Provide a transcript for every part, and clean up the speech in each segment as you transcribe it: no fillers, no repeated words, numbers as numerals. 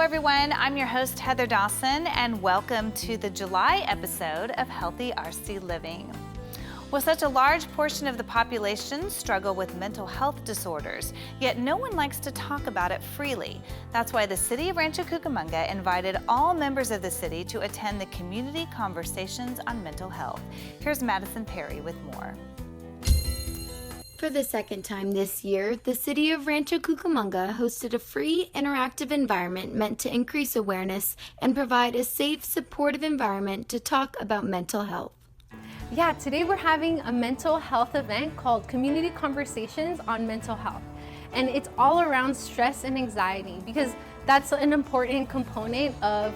everyone, I'm your host Heather Dawson, and welcome to the July episode of Healthy RC Living. Well, such a large portion of the population struggle with mental health disorders, yet no one likes to talk about it freely. That's why the City of Rancho Cucamonga invited all members of the city to attend the Community Conversations on Mental Health. Here's Madison Perry with more. For the second time this year, the City of Rancho Cucamonga hosted a free, interactive environment meant to increase awareness and provide a safe, supportive environment to talk about mental health. Yeah, today we're having a mental health event called Community Conversations on Mental Health. And it's all around stress and anxiety because that's an important component of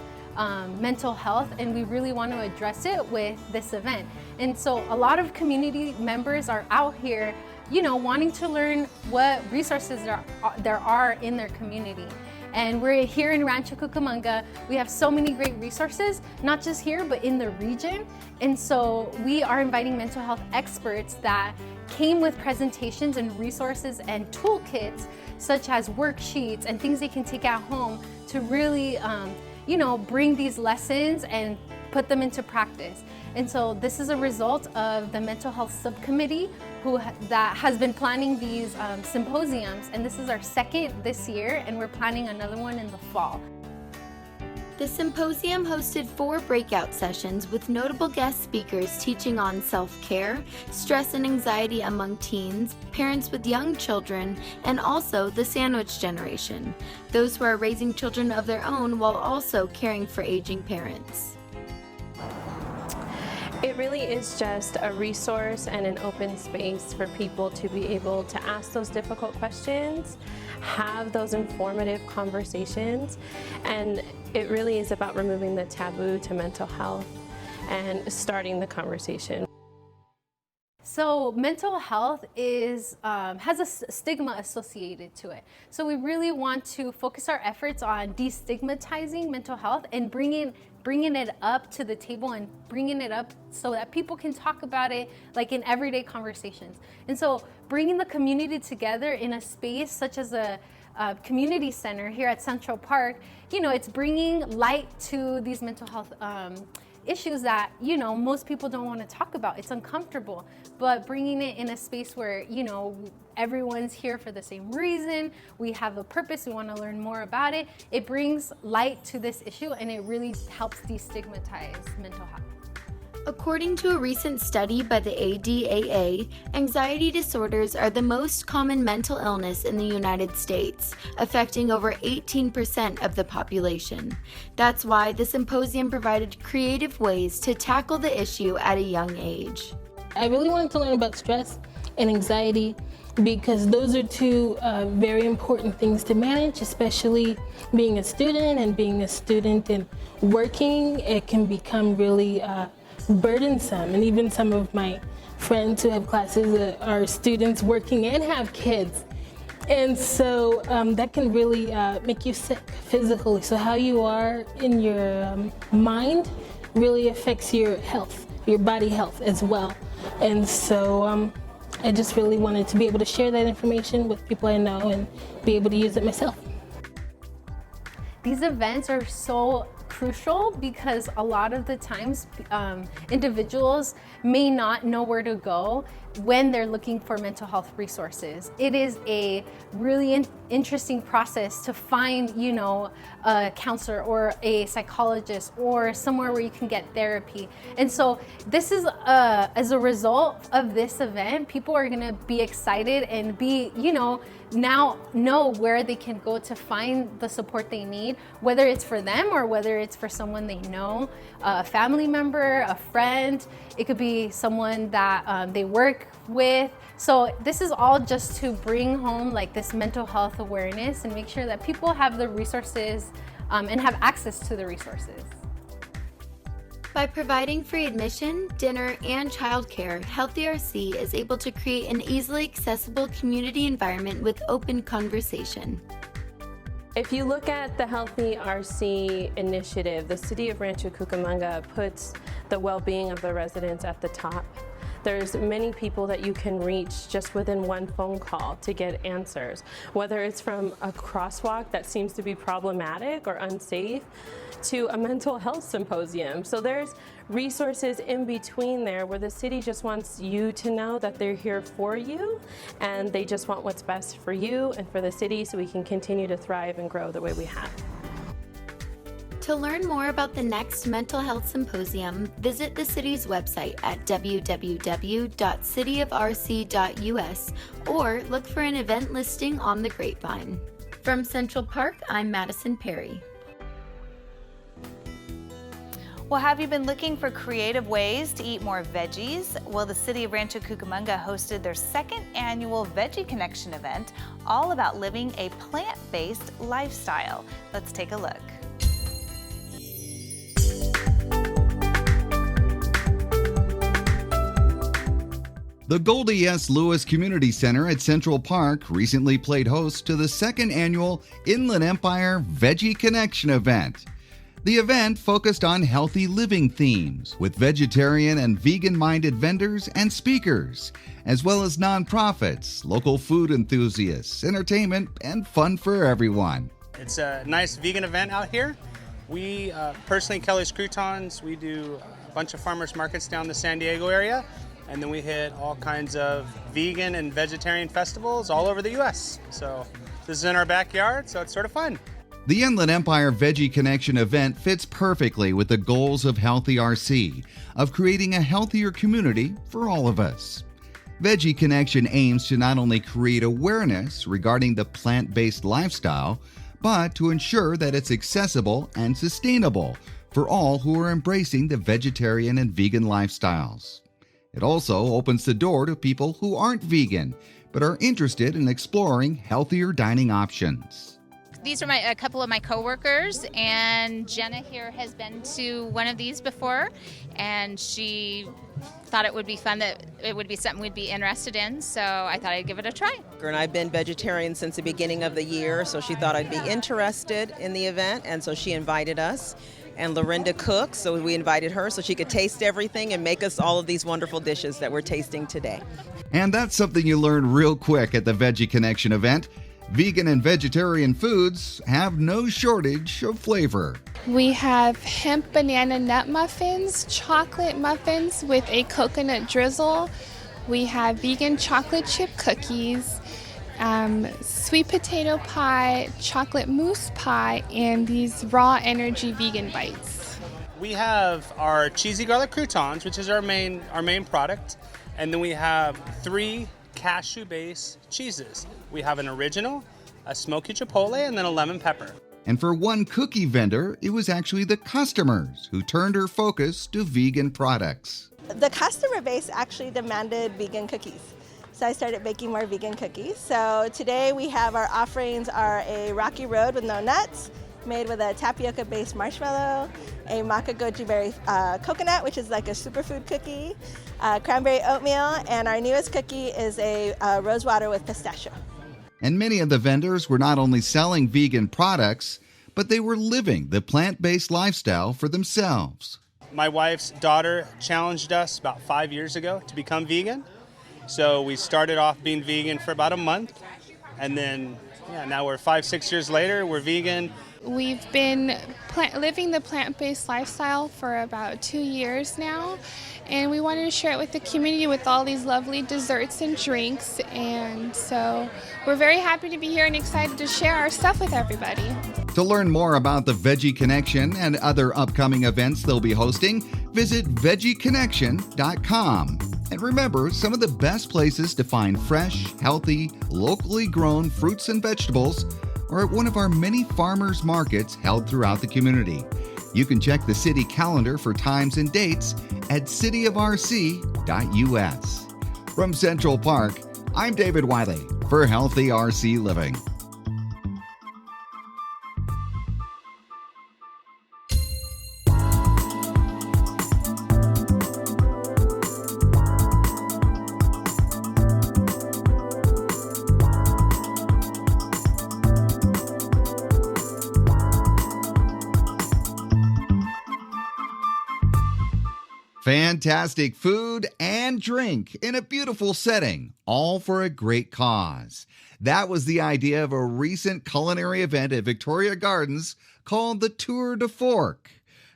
mental health, and we really want to address it with this event. And so a lot of community members are out here wanting to learn what resources there are in their community. And we're here in Rancho Cucamonga. We have so many great resources, not just here, but in the region. And so we are inviting mental health experts that came with presentations and resources and toolkits, such as worksheets and things they can take at home to really, bring these lessons and put them into practice. And so this is a result of the mental health subcommittee that has been planning these symposiums, and this is our second this year, and we're planning another one in the fall. The symposium hosted 4 breakout sessions with notable guest speakers teaching on self-care, stress and anxiety among teens, parents with young children, and also the sandwich generation, those who are raising children of their own while also caring for aging parents. It really is just a resource and an open space for people to be able to ask those difficult questions, have those informative conversations, and it really is about removing the taboo to mental health and starting the conversation. So mental health has a stigma associated to it. So we really want to focus our efforts on destigmatizing mental health and bringing it up to the table and bringing it up so that people can talk about it like in everyday conversations. And so bringing the community together in a space such as a community center here at Central Park, it's bringing light to these mental health issues that, most people don't want to talk about. It's uncomfortable, but bringing it in a space where, everyone's here for the same reason. We have a purpose. We want to learn more about it. It brings light to this issue, and it really helps destigmatize mental health. According to a recent study by the ADAA, anxiety disorders are the most common mental illness in the United States, affecting over 18% of the population. That's why the symposium provided creative ways to tackle the issue at a young age. I really wanted to learn about stress and anxiety because those are 2 very important things to manage, especially being a student and working. It can become really burdensome, and even some of my friends who have classes are students working and have kids, and so that can really make you sick physically. So how you are in your mind really affects your health, your body health as well. And so I just really wanted to be able to share that information with people I know and be able to use it myself. These events are so crucial because a lot of the times individuals may not know where to go when they're looking for mental health resources. It is a really interesting process to find, a counselor or a psychologist or somewhere where you can get therapy. And so this is, as a result of this event, people are gonna be excited and be, now know where they can go to find the support they need, whether it's for them or whether it's for someone they know, a family member, a friend. It could be someone that they work with. So this is all just to bring home like this mental health awareness and make sure that people have the resources and have access to the resources. By providing free admission, dinner, and childcare, Healthy RC is able to create an easily accessible community environment with open conversation. If you look at the Healthy RC initiative, the City of Rancho Cucamonga puts the well-being of the residents at the top. there's many people that you can reach just within one phone call to get answers, whether it's from a crosswalk that seems to be problematic or unsafe to a mental health symposium. So there's resources in between there where the city just wants you to know that they're here for you, and they just want what's best for you and for the city so we can continue to thrive and grow the way we have. To learn more about the next mental health symposium, visit the city's website at www.cityofrc.us or look for an event listing on the Grapevine. From Central Park, I'm Madison Perry. Well, have you been looking for creative ways to eat more veggies? Well, the city of Rancho Cucamonga hosted their second annual Veggie Connection event, all about living a plant-based lifestyle. Let's take a look. The Goldie S. Lewis Community Center at Central Park recently played host to the second annual Inland Empire Veggie Connection event. The event focused on healthy living themes with vegetarian and vegan-minded vendors and speakers, as well as nonprofits, local food enthusiasts, entertainment, and fun for everyone. It's a nice vegan event out here. We personally, Kelly's Croutons, we do a bunch of farmers markets down the San Diego area, and then we hit all kinds of vegan and vegetarian festivals all over the U.S. So this is in our backyard, so it's sort of fun. The Inland Empire Veggie Connection event fits perfectly with the goals of Healthy RC, of creating a healthier community for all of us. Veggie Connection aims to not only create awareness regarding the plant-based lifestyle, but to ensure that it's accessible and sustainable for all who are embracing the vegetarian and vegan lifestyles. It also opens the door to people who aren't vegan, but are interested in exploring healthier dining options. These are a couple of my coworkers, and Jenna here has been to one of these before, and she thought it would be fun, that it would be something we'd be interested in, so I thought I'd give it a try. And I've been vegetarian since the beginning of the year, so she thought I'd be interested in the event, and so she invited us. And Lorinda cooks, so we invited her so she could taste everything and make us all of these wonderful dishes that we're tasting today. And that's something you learn real quick at the Veggie Connection event. Vegan and vegetarian foods have no shortage of flavor. We have hemp banana nut muffins, chocolate muffins with a coconut drizzle. We have vegan chocolate chip cookies, sweet potato pie, chocolate mousse pie, and these raw energy vegan bites. We have our cheesy garlic croutons, which is our main product, and then we have 3 cashew-based cheeses. We have an original, a smoky chipotle, and then a lemon pepper. And for one cookie vendor, it was actually the customers who turned her focus to vegan products. The customer base actually demanded vegan cookies. So I started baking more vegan cookies. So today we have our offerings are a Rocky Road with no nuts, made with a tapioca-based marshmallow, a maca goji berry coconut, which is like a superfood cookie, cranberry oatmeal, and our newest cookie is a rose water with pistachio. And many of the vendors were not only selling vegan products, but they were living the plant-based lifestyle for themselves. My wife's daughter challenged us about 5 years ago to become vegan. So we started off being vegan for about a month, and then now we're 5-6 years later, we're vegan. We've been living the plant-based lifestyle for about 2 years now, and we wanted to share it with the community with all these lovely desserts and drinks, and so we're very happy to be here and excited to share our stuff with everybody. To learn more about the Veggie Connection and other upcoming events they'll be hosting, visit veggieconnection.com. And remember, some of the best places to find fresh, healthy, locally grown fruits and vegetables are at one of our many farmers markets held throughout the community. You can check the city calendar for times and dates at cityofrc.us. From Central Park, I'm David Wiley for Healthy RC Living. Fantastic food and and drink in a beautiful setting, all for a great cause. That was the idea of a recent culinary event at Victoria Gardens called the Tour de Fork.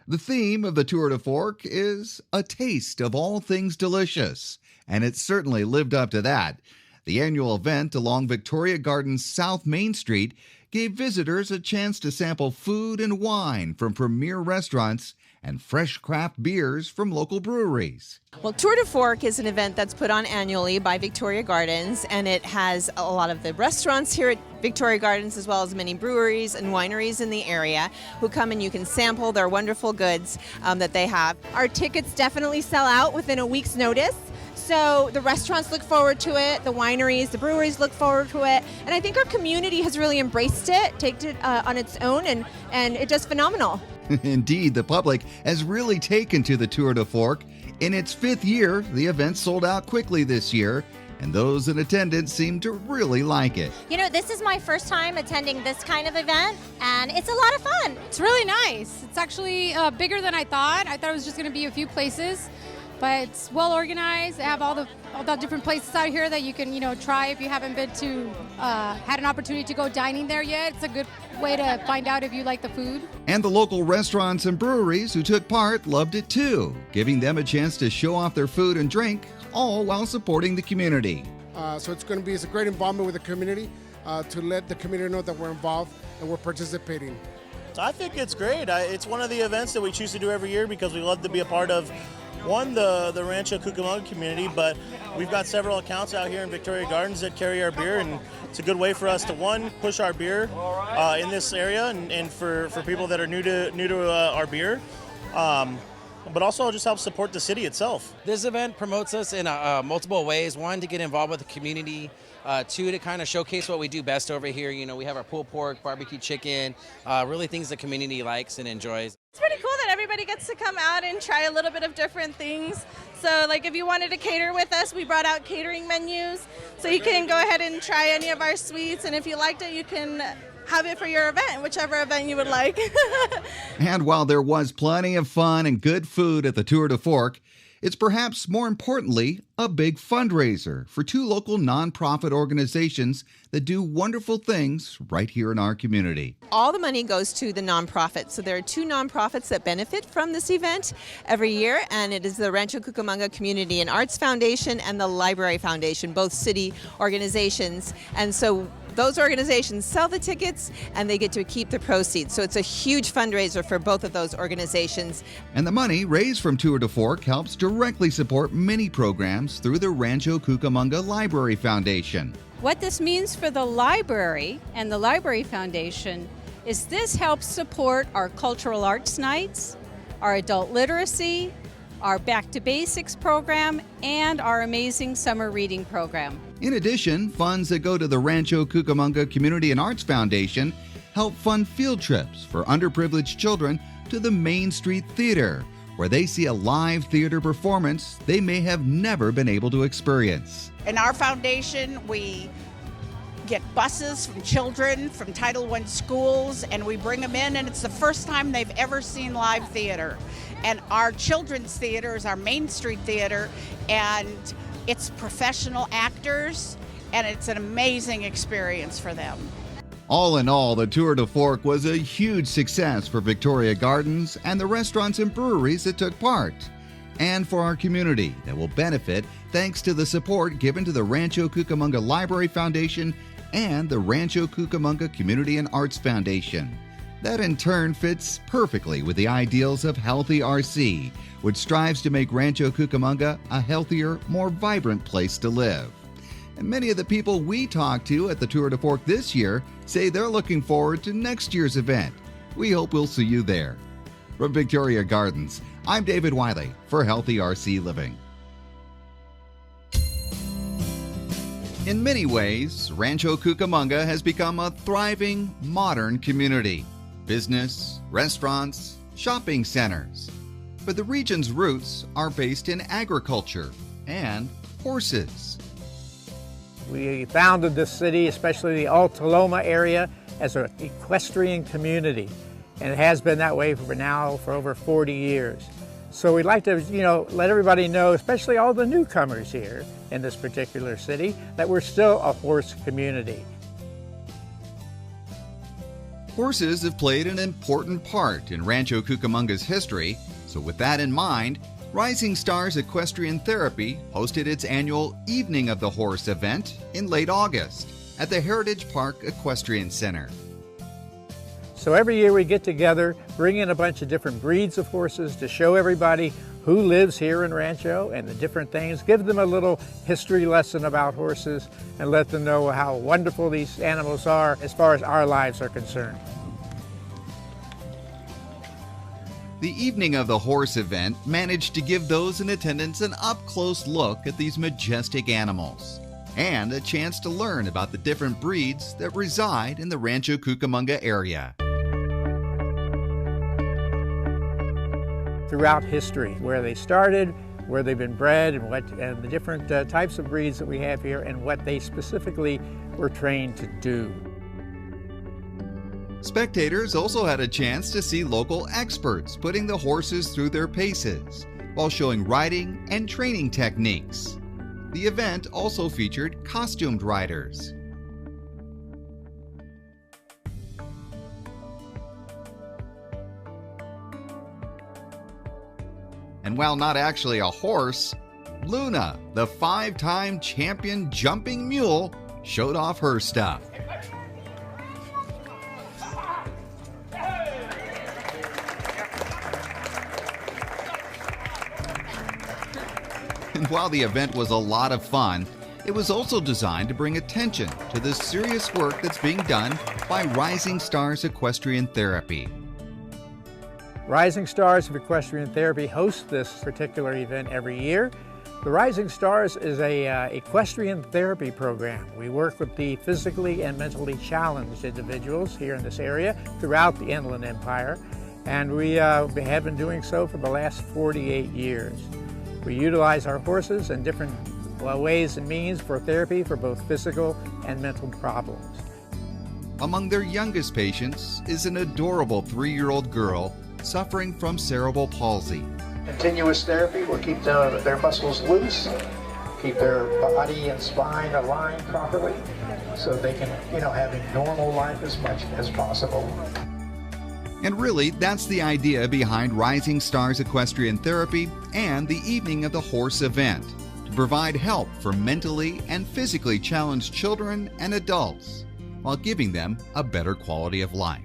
The theme of the Tour de Fork is a taste of all things delicious, and it certainly lived up to that. The annual event along Victoria Gardens South Main Street gave visitors a chance to sample food and wine from premier restaurants and fresh craft beers from local breweries. Well, Tour de Fork is an event that's put on annually by Victoria Gardens, and it has a lot of the restaurants here at Victoria Gardens as well as many breweries and wineries in the area who come and you can sample their wonderful goods that they have. Our tickets definitely sell out within a week's notice. So the restaurants look forward to it, the wineries, the breweries look forward to it, and I think our community has really embraced it, taken it on its own, and it does phenomenal. Indeed, the public has really taken to the Tour de Fork. In its 5th year, the event sold out quickly this year, and those in attendance seem to really like it. You know, this is my first time attending this kind of event, and it's a lot of fun. It's really nice. It's actually bigger than I thought. I thought it was just going to be a few places, but it's well organized. They have all the different places out here that you can, try if you haven't been to, had an opportunity to go dining there yet. It's a good way to find out if you like the food. And the local restaurants and breweries who took part loved it too, giving them a chance to show off their food and drink, all while supporting the community. So it's a great involvement with the community to let the community know that we're involved and we're participating. I think it's great. It's one of the events that we choose to do every year because we love to be a part of the Rancho Cucamonga community, but we've got several accounts out here in Victoria Gardens that carry our beer, and it's a good way for us to, push our beer in this area, and for people that are new to our beer, but also just help support the city itself. This event promotes us in multiple ways. One, to get involved with the community. 2, to kind of showcase what we do best over here. We have our pulled pork, barbecue chicken, really things the community likes and enjoys. It's pretty cool that everybody gets to come out and try a little bit of different things. So like if you wanted to cater with us, we brought out catering menus. So you can go ahead and try any of our sweets, and if you liked it, you can have it for your event, whichever event you would like. And while there was plenty of fun and good food at the Tour de Fork, it's perhaps more importantly a big fundraiser for 2 local nonprofit organizations that do wonderful things right here in our community. All the money goes to the nonprofits. So there are 2 nonprofits that benefit from this event every year, and it is the Rancho Cucamonga Community and Arts Foundation and the Library Foundation, both city organizations. And so those organizations sell the tickets and they get to keep the proceeds. So it's a huge fundraiser for both of those organizations. And the money raised from Tour de Fork helps directly support many programs through the Rancho Cucamonga Library Foundation. What this means for the library and the Library Foundation is this helps support our cultural arts nights, our adult literacy, our Back to Basics program, and our amazing summer reading program. In addition, funds that go to the Rancho Cucamonga Community and Arts Foundation help fund field trips for underprivileged children to the Main Street Theater, where they see a live theater performance they may have never been able to experience. In our foundation, we get buses from children from Title I schools, and we bring them in, and it's the first time they've ever seen live theater. And our children's theater is our Main Street Theater, and it's professional actors, and it's an amazing experience for them. All in all, the Tour de Fork was a huge success for Victoria Gardens and the restaurants and breweries that took part, and for our community that will benefit thanks to the support given to the Rancho Cucamonga Library Foundation and the Rancho Cucamonga Community and Arts Foundation. That in turn fits perfectly with the ideals of Healthy RC, which strives to make Rancho Cucamonga a healthier, more vibrant place to live. And many of the people we talked to at the Tour de Fork this year say they're looking forward to next year's event. We hope we'll see you there. From Victoria Gardens, I'm David Wiley for Healthy RC Living. In many ways, Rancho Cucamonga has become a thriving, modern community. Business, restaurants, shopping centers. But the region's roots are based in agriculture and horses. We founded this city, especially the Alta Loma area, as an equestrian community, and it has been that way for over 40 years. So we'd like to, let everybody know, especially all the newcomers here in this particular city, that we're still a horse community. Horses have played an important part in Rancho Cucamonga's history, so with that in mind, Rising Stars Equestrian Therapy hosted its annual Evening of the Horse event in late August at the Heritage Park Equestrian Center. So every year we get together, bring in a bunch of different breeds of horses to show everybody who lives here in Rancho and the different things, give them a little history lesson about horses, and let them know how wonderful these animals are as far as our lives are concerned. The Evening of the Horse event managed to give those in attendance an up-close look at these majestic animals and a chance to learn about the different breeds that reside in the Rancho Cucamonga area. Throughout history, where they started, where they've been bred, and the different types of breeds that we have here, and what they specifically were trained to do. Spectators also had a chance to see local experts putting the horses through their paces while showing riding and training techniques. The event also featured costumed riders. And while not actually a horse, Luna, the 5-time champion jumping mule, showed off her stuff. And while the event was a lot of fun, it was also designed to bring attention to the serious work that's being done by Rising Stars Equestrian Therapy. Rising Stars of Equestrian Therapy hosts this particular event every year. The Rising Stars is an equestrian therapy program. We work with the physically and mentally challenged individuals here in this area throughout the Inland Empire, and we have been doing so for the last 48 years. We utilize our horses in different ways and means for therapy for both physical and mental problems. Among their youngest patients is an adorable 3-year-old girl suffering from cerebral palsy. Continuous therapy will keep their muscles loose, keep their body and spine aligned properly so they can, have a normal life as much as possible. And really, that's the idea behind Rising Stars Equestrian Therapy and the Evening of the Horse event, to provide help for mentally and physically challenged children and adults while giving them a better quality of life.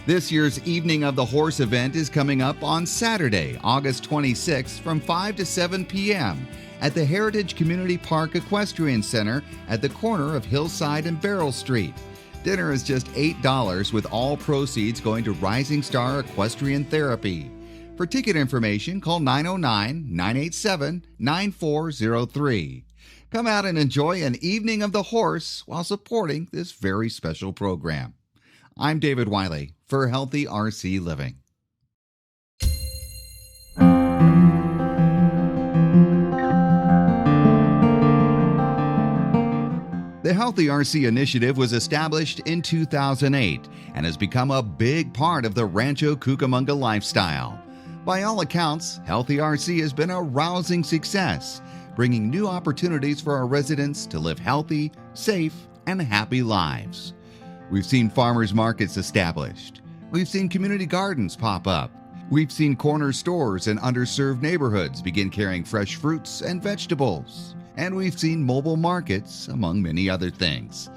This year's Evening of the Horse event is coming up on Saturday, August 26th from 5 to 7 p.m. at the Heritage Community Park Equestrian Center at the corner of Hillside and Beryl Street. Dinner is just $8 with all proceeds going to Rising Star Equestrian Therapy. For ticket information, call 909-987-9403. Come out and enjoy an Evening of the Horse while supporting this very special program. I'm David Wiley for Healthy RC Living. The Healthy RC Initiative was established in 2008 and has become a big part of the Rancho Cucamonga lifestyle. By all accounts, Healthy RC has been a rousing success, bringing new opportunities for our residents to live healthy, safe, and happy lives. We've seen farmers markets established. We've seen community gardens pop up. We've seen corner stores in underserved neighborhoods begin carrying fresh fruits and vegetables. And we've seen mobile markets, among many other things.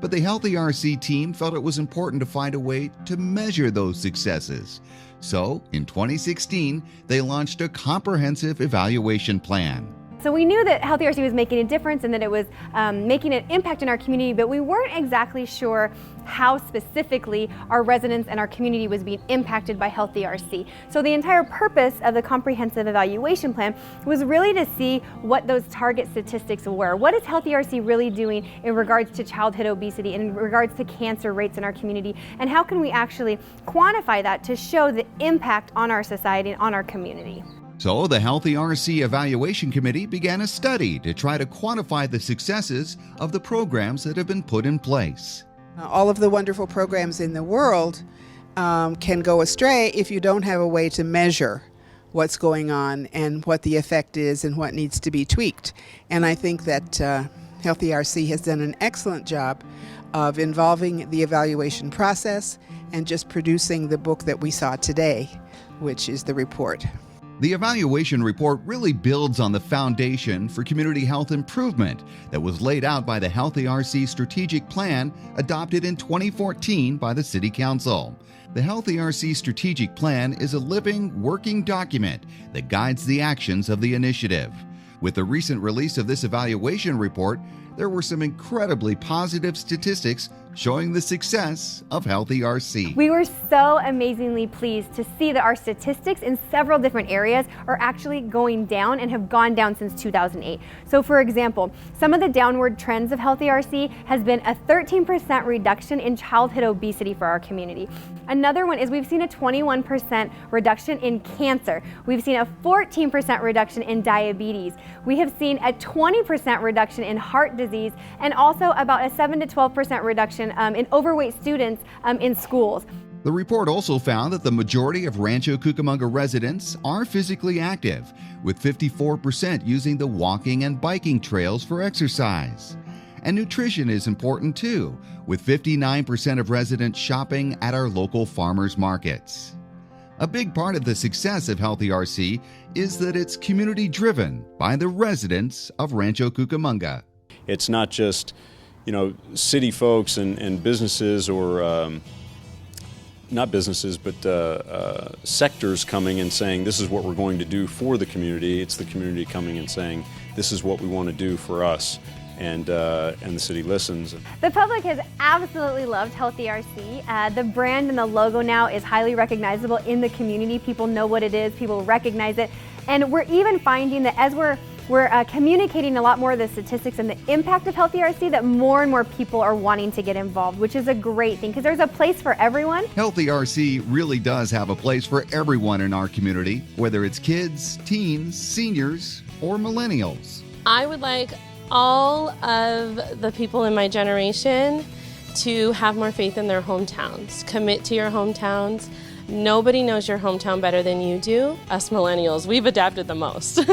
But the Healthy RC team felt it was important to find a way to measure those successes. So, in 2016, they launched a comprehensive evaluation plan. So we knew that Healthy RC was making a difference and that it was making an impact in our community, but we weren't exactly sure how specifically our residents and our community was being impacted by Healthy RC. So the entire purpose of the comprehensive evaluation plan was really to see what those target statistics were. What is Healthy RC really doing in regards to childhood obesity, in regards to cancer rates in our community, and how can we actually quantify that to show the impact on our society and on our community? So the Healthy RC Evaluation Committee began a study to try to quantify the successes of the programs that have been put in place. All of the wonderful programs in the world can go astray if you don't have a way to measure what's going on and what the effect is and what needs to be tweaked. And I think that Healthy RC has done an excellent job of involving the evaluation process and just producing the book that we saw today, which is the report. The evaluation report really builds on the foundation for community health improvement that was laid out by the Healthy RC strategic plan adopted in 2014 by the City Council. The Healthy RC strategic plan is a living, working document that guides the actions of the initiative. With the recent release of this evaluation report, there were some incredibly positive statistics showing the success of Healthy RC. We were so amazingly pleased to see that our statistics in several different areas are actually going down and have gone down since 2008. So for example, some of the downward trends of Healthy RC has been a 13% reduction in childhood obesity for our community. Another one is we've seen a 21% reduction in cancer. We've seen a 14% reduction in diabetes. We have seen a 20% reduction in heart disease and also about a 7 to 12% reduction in overweight students in schools. The report also found that the majority of Rancho Cucamonga residents are physically active, with 54% using the walking and biking trails for exercise. And nutrition is important too, with 59% of residents shopping at our local farmers markets. A big part of the success of Healthy RC is that it's community-driven by the residents of Rancho Cucamonga. It's not just, city folks and businesses or not businesses, but sectors coming and saying this is what we're going to do for the community. It's the community coming and saying this is what we want to do for us, and the city listens. The public has absolutely loved Healthy RC. The brand and the logo now is highly recognizable in the community. People know what it is, people recognize it, and we're even finding that as we're communicating a lot more of the statistics and the impact of Healthy RC, that more and more people are wanting to get involved, which is a great thing because there's a place for everyone. Healthy RC really does have a place for everyone in our community, whether it's kids, teens, seniors, or millennials. I would like all of the people in my generation to have more faith in their hometowns. Commit to your hometowns. Nobody knows your hometown better than you do. Us millennials, we've adapted the most.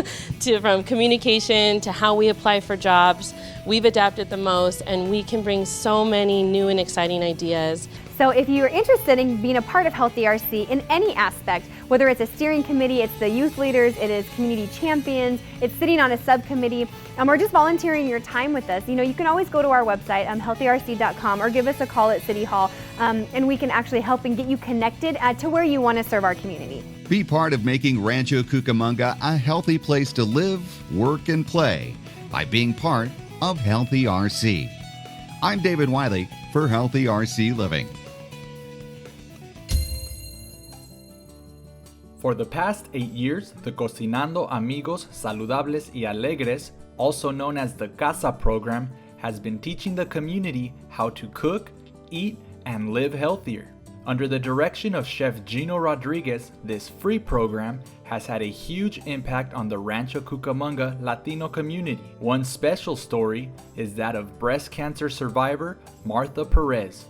From communication to how we apply for jobs, we've adapted the most, and we can bring so many new and exciting ideas. So if you're interested in being a part of Healthy RC in any aspect, whether it's a steering committee, it's the youth leaders, it is community champions, it's sitting on a subcommittee, or just volunteering your time with us, you can always go to our website, healthyrc.com, or give us a call at City Hall, and we can actually help and get you connected to where you want to serve our community. Be part of making Rancho Cucamonga a healthy place to live, work, and play by being part of Healthy RC. I'm David Wiley for Healthy RC Living. For the past 8 years, the Cocinando Amigos Saludables y Alegres, also known as the CASA program, has been teaching the community how to cook, eat, and live healthier. Under the direction of Chef Gino Rodriguez, this free program has had a huge impact on the Rancho Cucamonga Latino community. One special story is that of breast cancer survivor Martha Perez.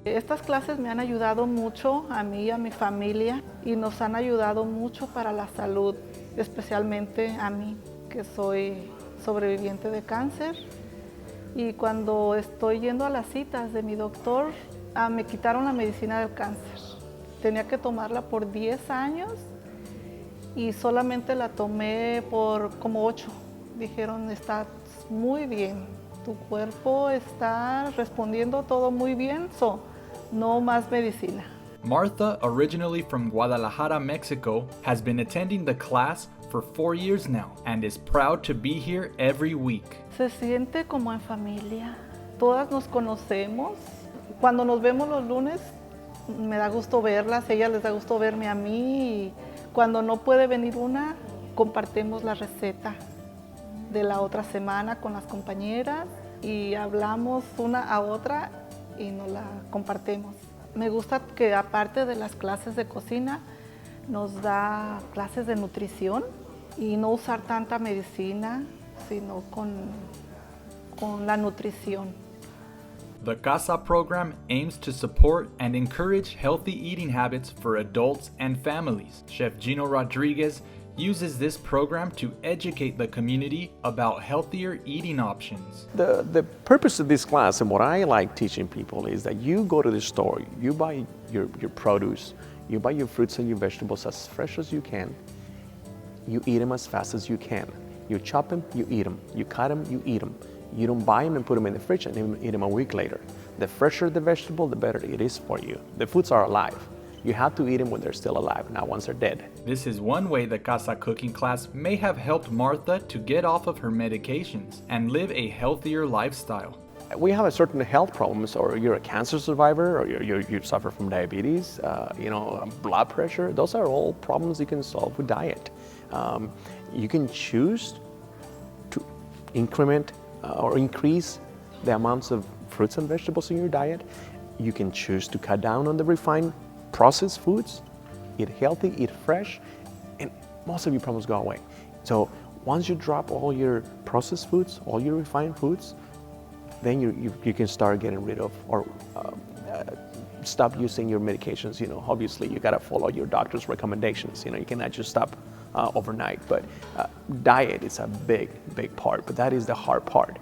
Estas clases me han ayudado mucho a mí y a mi familia y nos han ayudado mucho para la salud, especialmente a mí, que soy sobreviviente de cáncer. Y cuando estoy yendo a las citas de mi doctor, me quitaron la medicina del cáncer. Tenía que tomarla por 10 años y solamente la tomé por como 8. Dijeron, está muy bien, tu cuerpo está respondiendo todo muy bien, no más medicina. Martha, originally from Guadalajara, Mexico, has been attending the class for 4 years now and is proud to be here every week. Se siente como en familia. Todas nos conocemos. Cuando nos vemos los lunes, me da gusto verlas, a ellas les da gusto verme a mí. Y cuando no puede venir una, compartimos la receta de la otra semana con las compañeras y hablamos una a otra y nos la compartimos. Me gusta que aparte de las clases de cocina, nos da clases de nutrición y no usar tanta medicina, sino con la nutrición. The CASA program aims to support and encourage healthy eating habits for adults and families. Chef Gino Rodriguez uses this program to educate the community about healthier eating options. The purpose of this class and what I like teaching people is that you go to the store, you buy your produce, you buy your fruits and your vegetables as fresh as you can, you eat them as fast as you can. You chop them, you eat them. You cut them, you eat them. You don't buy them and put them in the fridge and eat them a week later. The fresher the vegetable, the better it is for you. The foods are alive. You have to eat them when they're still alive, not once they're dead. This is one way the Casa cooking class may have helped Martha to get off of her medications and live a healthier lifestyle. We have a certain health problems, or you're a cancer survivor, or you suffer from diabetes, blood pressure. Those are all problems you can solve with diet. You can choose to increment or increase the amounts of fruits and vegetables in your diet. You can choose to cut down on the refined processed foods, eat healthy, eat fresh, and most of your problems go away. So once you drop all your processed foods, all your refined foods, then you can start getting rid of or stop using your medications. Obviously you gotta follow your doctor's recommendations. You cannot just stop overnight, but diet is a big part, but that is the hard part.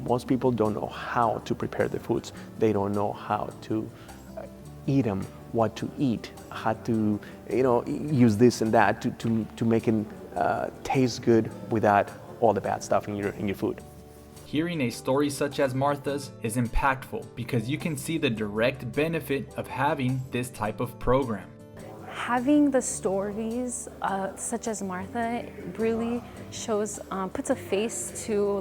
Most people don't know how to prepare the foods. They don't know how to eat them, what to eat, how to use this and that to make it taste good without all the bad stuff in your food. Hearing a story such as Martha's is impactful because you can see the direct benefit of having this type of program. Having the stories such as Martha really shows, puts a face to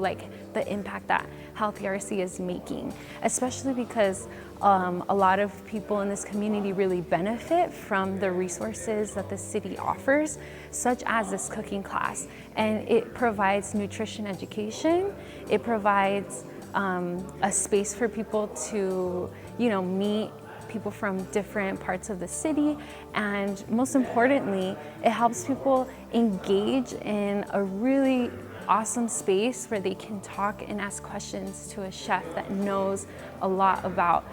the impact that Healthy RC is making, especially because a lot of people in this community really benefit from the resources that the city offers, such as this cooking class. And it provides nutrition education, it provides a space for people to meet people from different parts of the city, and most importantly, it helps people engage in a really awesome space where they can talk and ask questions to a chef that knows a lot about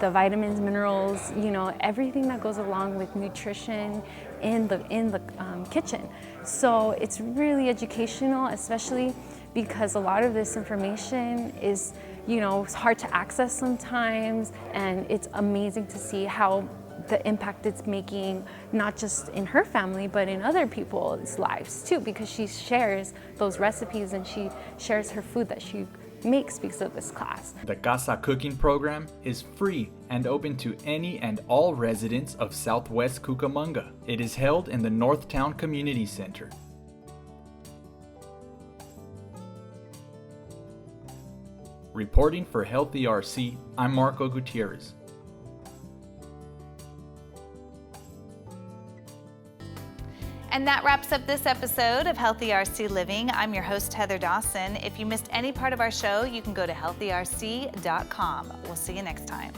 the vitamins, minerals, everything that goes along with nutrition in the kitchen. So it's really educational, especially because a lot of this information is it's hard to access sometimes, and it's amazing to see how the impact it's making, not just in her family, but in other people's lives too, because she shares those recipes and she shares her food that she makes because of this class. The Casa cooking program is free and open to any and all residents of Southwest Cucamonga. It is held in the Northtown Community Center. Reporting for Healthy RC, I'm Marco Gutierrez. And that wraps up this episode of Healthy RC Living. I'm your host, Heather Dawson. If you missed any part of our show, you can go to healthyrc.com. We'll see you next time.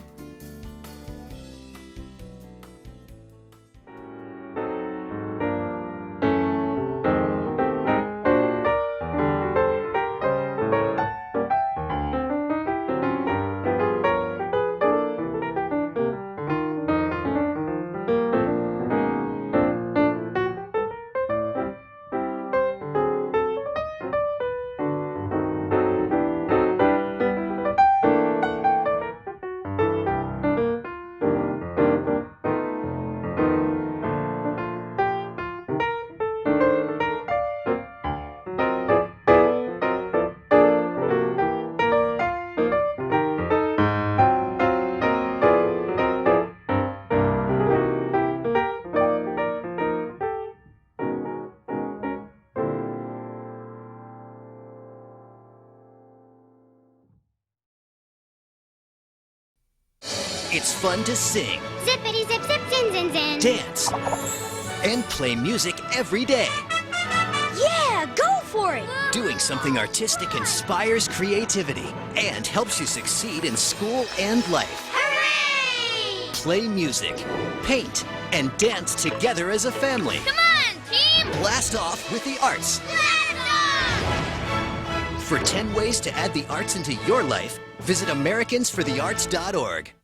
It's fun to sing, zippity zip zip zin zin zin, dance, and play music every day. Yeah, go for it! Doing something artistic inspires creativity and helps you succeed in school and life. Hooray! Play music, paint, and dance together as a family. Come on, team! Blast off with the arts. Blast off! For 10 ways to add the arts into your life, Visit AmericansForTheArts.org.